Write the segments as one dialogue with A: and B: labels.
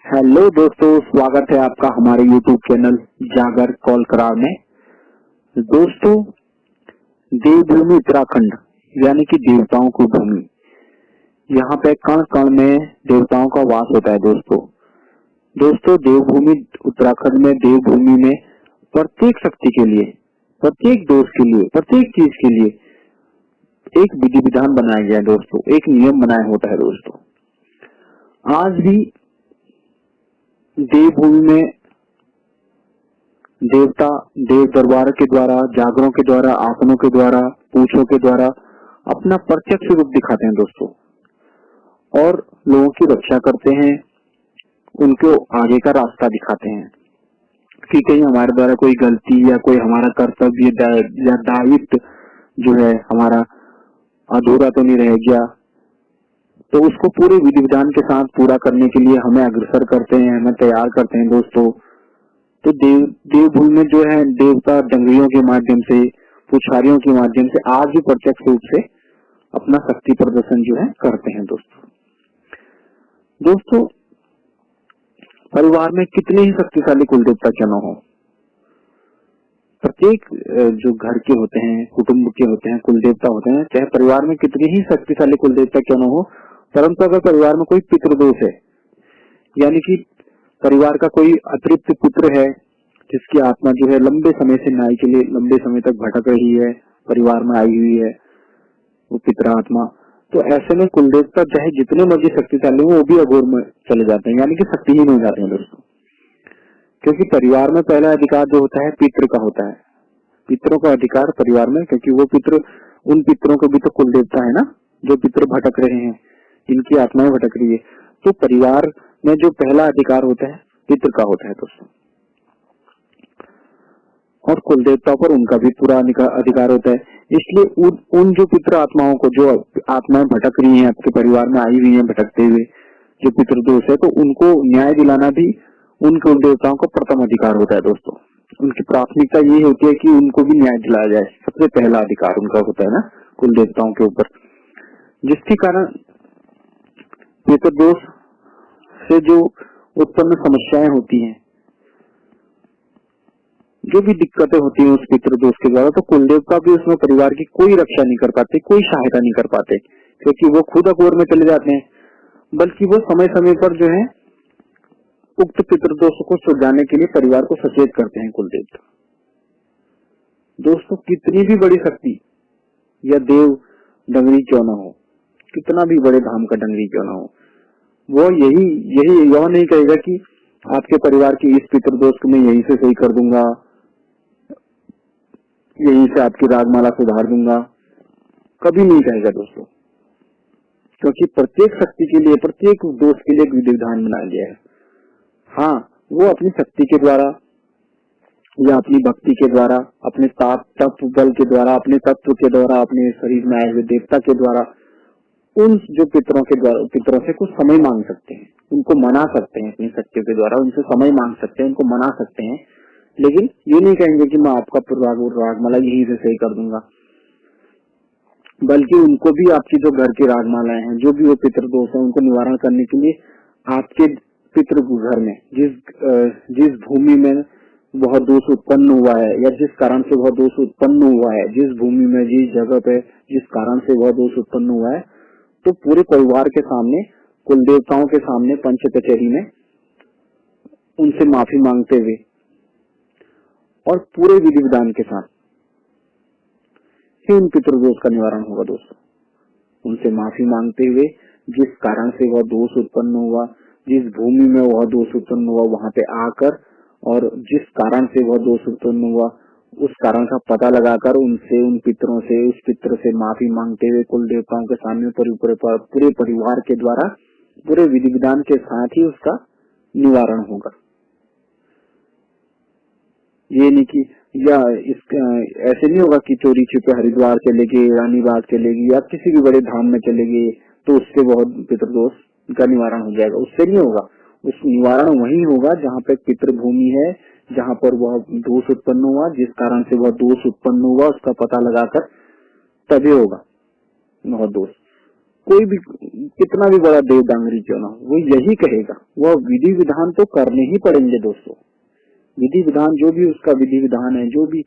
A: Hello दोस्तों, स्वागत है आपका हमारे YouTube चैनल जागर कॉल करार में। दोस्तों, देवभूमि उत्तराखंड यानी कि देवताओं की भूमि, यहाँ पे कण कण में देवताओं का वास होता है। दोस्तों देवभूमि उत्तराखंड में, देवभूमि में प्रत्येक शक्ति के लिए, प्रत्येक दोष के लिए, प्रत्येक चीज के लिए एक विधि विधान बनाया गया है दोस्तों, एक नियम बनाया होता है दोस्तों। आज भी देवभूमि में देवता देव दरबार के द्वारा, जागरों के द्वारा, आसनों के द्वारा, पूछों के द्वारा अपना प्रत्यक्ष रूप दिखाते हैं दोस्तों, और लोगों की रक्षा करते हैं, उनको आगे का रास्ता दिखाते हैं कि कहीं हमारे द्वारा कोई गलती या कोई हमारा कर्तव्य या दायित्व जो है हमारा अधूरा तो नहीं रह गया। तो उसको पूरे विधि विधान के साथ पूरा करने के लिए हमें अग्रसर करते हैं, हमें तैयार करते हैं दोस्तों। तो देवभूमि में जो है देवता डंगरियों के माध्यम से, पुछारियों के माध्यम से आज भी प्रत्यक्ष रूप से अपना शक्ति प्रदर्शन जो है करते हैं दोस्तों। परिवार में कितने ही शक्तिशाली कुल देवता क्यों न हो, प्रत्येक जो घर के होते हैं, कुटुंब के होते हैं, कुल देवता होते हैं, चाहे परिवार में कितने ही शक्तिशाली कुल देवता क्यों न हो, परंतु अगर परिवार में कोई पितृदोष है, यानी कि परिवार का कोई अतृप्त पुत्र है जिसकी आत्मा जो है लंबे समय से न्याय के लिए लंबे समय तक भटक रही है, परिवार में आई हुई है वो पितृ आत्मा, तो ऐसे में कुल देवता चाहे जितने मर्जी शक्तिशाली हो वो भी अघोर में चले जाते हैं, यानी कि शक्तिहीन हो जाते हैं दोस्तों। क्योंकि परिवार में पहला अधिकार जो होता है पितृ का होता है, पितरों का अधिकार परिवार में, क्योंकि वो पितृ, उन पितरों को भी तो कुल देवता है ना, जो पितृ भटक रहे हैं, जिनकी आत्माएं भटक रही है। तो परिवार में जो पहला अधिकार होता है पितृ का होता है दोस्तों, और कुल देवताओं पर उनका भी पूरा अधिकार होता है। इसलिए उन जो पितृ आत्माओं को, जो आत्माएं भटक रही हैं आपके परिवार में आई हुई हैं भटकते हुए, जो पितृदोष है, तो उनको न्याय दिलाना भी उन कुल देवताओं का प्रथम अधिकार होता है दोस्तों। उनकी प्राथमिकता ये होती है कि उनको भी न्याय दिलाया जाए, सबसे पहला अधिकार उनका होता है ना कुल देवताओं के ऊपर। जिसके कारण पितृदोष से जो उत्पन्न समस्याएं होती हैं, जो भी दिक्कतें होती हैं उस पितृदोष के द्वारा, तो कुल देवता भी उसमें परिवार की कोई रक्षा नहीं कर पाते, कोई सहायता नहीं कर पाते, क्योंकि वो खुद अघोर में चले जाते हैं। बल्कि वो समय समय पर जो है उक्त पितृदोष को सुलझाने के लिए परिवार को सचेत करते हैं कुल देवता। दोस्तों, कितनी भी बड़ी शक्ति या देव डंगरी क्यों न हो, कितना भी बड़े धाम का डंगरी क्यों न हो, वो यह नहीं कहेगा कि आपके परिवार की इस पितृदोष को मैं यहीं से सही कर दूंगा, यहीं से आपकी रागमाला सुधार दूंगा, कभी नहीं कहेगा दोस्तों। क्योंकि प्रत्येक शक्ति के लिए, प्रत्येक दोष के लिए एक विधि विधान बनाया गया है। हाँ, वो अपनी शक्ति के द्वारा या अपनी भक्ति के द्वारा, अपने तत्व बल के द्वारा, अपने तत्व के द्वारा, अपने शरीर में आए हुए देवता के द्वारा उन जो पितरों से कुछ समय मांग सकते हैं, उनको मना सकते हैं, अपनी शक्ति के द्वारा उनसे समय मांग सकते हैं, उनको मना सकते हैं। लेकिन ये नहीं कहेंगे कि मैं आपका रागमाला यहीं से सही कर दूंगा, बल्कि उनको भी आपकी जो घर की रागमालाएं हैं, जो भी वो पितृदोष है, उनको निवारण करने के लिए आपके पितृ घर में जिस भूमि में वह दोष उत्पन्न हुआ है, या जिस कारण से वह दोष उत्पन्न हुआ है, जिस भूमि में, जिस जगह पे जिस कारण से वह दोष उत्पन्न हुआ है, तो पूरे परिवार के सामने, कुल देवताओं के सामने, पंच कचहरी में उनसे माफी मांगते हुए और पूरे विधि विधान के साथ ही उन पितृदोष का निवारण होगा दोस्तों। उनसे माफी मांगते हुए, जिस कारण से वह दोष उत्पन्न हुआ, जिस भूमि में वह दोष उत्पन्न हुआ, वहां पे आकर, और जिस कारण से वह दोष उत्पन्न हुआ उस कारण का पता लगाकर उनसे, उन पितरों से, उस पितर से माफी मांगते हुए कुल देवताओं के सामने पूरे परिवार के द्वारा, पूरे विधि विधान के साथ ही उसका निवारण होगा। ये नहीं कि या ऐसे नहीं होगा कि चोरी छिपे हरिद्वार चले गए, रानीबाग चले गए, या किसी भी बड़े धाम में चले गए तो उससे बहुत पितृदोष का निवारण हो जाएगा। उससे नहीं होगा, उस निवारण वही होगा जहाँ पे पितृभूमि है, जहाँ पर वह दोष उत्पन्न हुआ, जिस कारण से वह दोष उत्पन्न हुआ, उसका पता लगाकर तभी होगा वह दोष। कोई भी कितना भी बड़ा देव डांगरी क्यों ना हो, वो यही कहेगा, वह विधि विधान तो करने ही पड़ेंगे दोस्तों। विधि विधान जो भी उसका विधि विधान है, जो भी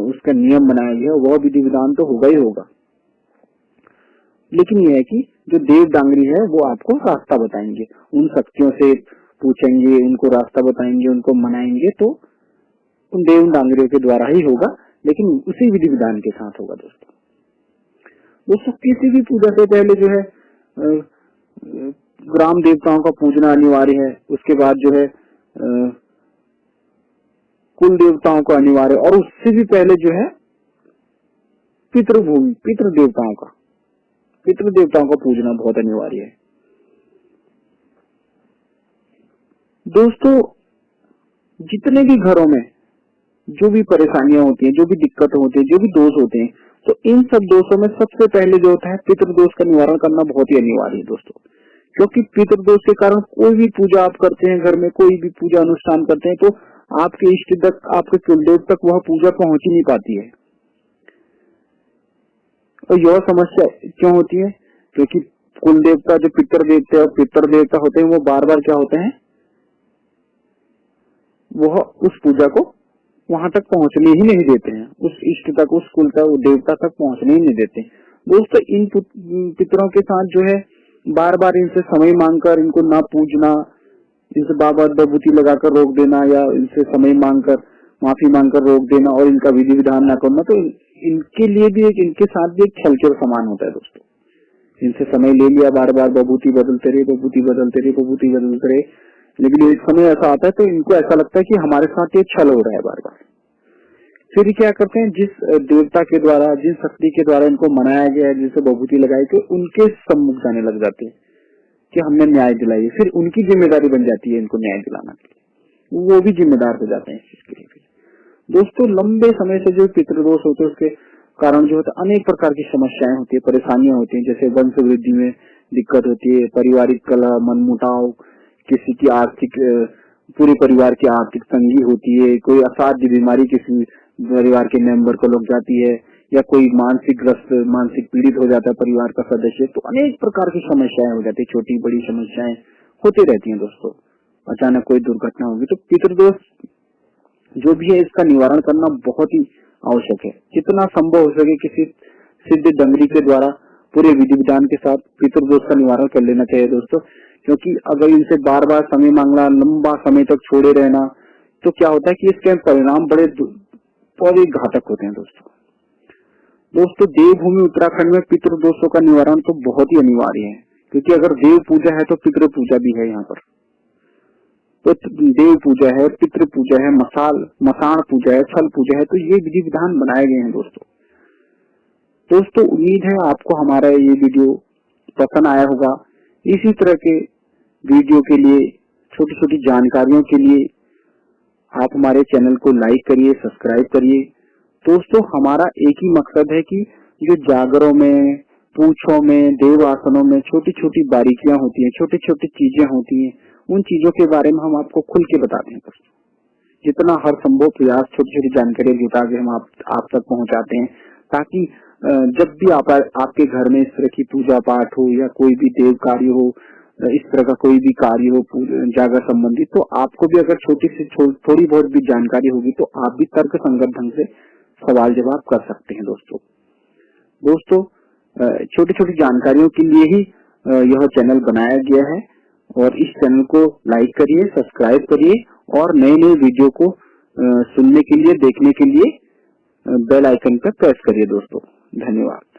A: उसका नियम बनाया गया वह विधि विधान तो होगा ही होगा। लेकिन यह है कि जो देव डांगरी है वो आपको रास्ता बताएंगे, उन शक्तियों से पूछेंगे, उनको रास्ता बताएंगे, उनको मनाएंगे, तो उन देव डांगरियों के द्वारा ही होगा, लेकिन उसी विधि विधान के साथ होगा दोस्तों। किसी भी पूजा से पहले जो है ग्राम देवताओं का पूजना अनिवार्य है, उसके बाद जो है कुल देवताओं का अनिवार्य, और उससे भी पहले जो है पितृभूमि पितृ देवताओं का पूजना बहुत अनिवार्य है दोस्तों। जितने भी घरों में जो भी परेशानियां होती हैं, जो भी दिक्कत होती है, जो भी दोष होते हैं, तो इन सब दोषों में सबसे पहले जो होता है पितृदोष का निवारण करना बहुत ही अनिवार्य है दोस्तों। क्योंकि पितृदोष के कारण कोई भी पूजा आप करते हैं, घर में कोई भी पूजा अनुष्ठान करते हैं, तो आपके इष्ट तक, आपके कुलदेव तक वह पूजा पहुंच ही नहीं पाती है। और यह समस्या क्यों होती है? क्योंकि कुल देवता जो पितर देवता और पितर देवता होते हैं वो बार बार क्या होते हैं, वह उस पूजा को वहां तक पहुंचने ही नहीं देते हैं, उस इष्ट तक, उस कुल तक, देवता तक पहुंचने ही नहीं देते दोस्तों। इन पितरों के साथ जो है बार बार इनसे समय मांगकर, इनको ना पूजना, इनसे बार बार विभूति लगाकर रोक देना, या इनसे समय मांगकर, माफी मांगकर रोक देना और इनका विधि विधान न करना, तो इनके लिए भी एक, इनके साथ भी एक छल के समान होता है दोस्तों। इनसे समय ले लिया, बार बार विभूति बदलते रहे, लेकिन एक समय ऐसा आता है तो इनको ऐसा लगता है कि हमारे साथ ये छल हो रहा है बार बार। फिर क्या करते हैं, जिस देवता के द्वारा, जिस शक्ति के द्वारा इनको मनाया गया है, जिसे विभूति लगाई गई, उनके सम्मुख जाने लग जाते हैं कि हमने न्याय दिलाई। फिर उनकी जिम्मेदारी बन जाती है इनको न्याय दिलाना के लिए, वो भी जिम्मेदार हो जाते हैं इस चीज के लिए। दोस्तों लंबे समय से जो पितृदोष होते हैं उसके कारण जो होता है अनेक प्रकार की समस्याएं होती है, परेशानियां होती हैं, जैसे वंश वृद्धि में दिक्कत होती है, पारिवारिक कलह, मनमुटाव, किसी की आर्थिक, पूरे परिवार की आर्थिक तंगी होती है, कोई असाध्य बीमारी किसी परिवार के मेंबर को लग जाती है, या कोई मानसिक पीड़ित हो जाता है परिवार का सदस्य, तो अनेक प्रकार की समस्याएं हो जाती है, छोटी बड़ी समस्याएं होती रहती हैं दोस्तों। अचानक कोई दुर्घटना होगी तो पितृदोष जो भी है इसका निवारण करना बहुत ही आवश्यक है। जितना संभव हो सके किसी सिद्ध डंगरी के द्वारा पूरे विधि विधान के साथ पितृदोष का निवारण कर लेना चाहिए दोस्तों। क्योंकि अगर इनसे बार बार समय मांगना, लंबा समय तक छोड़े रहना, तो क्या होता है कि इसके परिणाम बड़े घातक होते हैं दोस्तों। देवभूमि उत्तराखंड में पितृदोषों का निवारण तो बहुत ही अनिवार्य है, क्योंकि अगर देव पूजा है तो पितृ पूजा भी है यहाँ पर। तो देव पूजा है, पितृ पूजा है, मसान पूजा है, छल पूजा है, तो ये विधि विधान बनाए गए हैं दोस्तों। उम्मीद है आपको हमारा ये वीडियो पसंद आया होगा। इसी तरह के वीडियो के लिए, छोटी छोटी जानकारियों के लिए आप हमारे चैनल को लाइक करिए, सब्सक्राइब करिए दोस्तों। हमारा एक ही मकसद है कि जो जागरों में, पूछों में, देव आसनों में छोटी छोटी बारीकियां होती हैं, छोटी छोटी चीजें होती हैं, उन चीजों के बारे में हम आपको खुल के बताते हैं दोस्तों। जितना हर संभव प्रयास छोटी छोटी जानकारी जुटा के हम आप तक पहुंचाते हैं, ताकि जब भी आपके घर में इस तरह की पूजा पाठ हो या कोई भी देव कार्य हो, इस तरह का कोई भी कार्य हो जागर संबंधित, तो आपको भी अगर छोटी सी थोड़ी बहुत भी जानकारी होगी तो आप भी तर्क संगत ढंग से सवाल जवाब कर सकते हैं दोस्तों। छोटी छोटी जानकारियों के लिए ही यह चैनल बनाया गया है, और इस चैनल को लाइक करिए, सब्सक्राइब करिए, और नए वीडियो को सुनने के लिए, देखने के लिए बेल आइकन पर प्रेस करिए दोस्तों। धन्यवाद।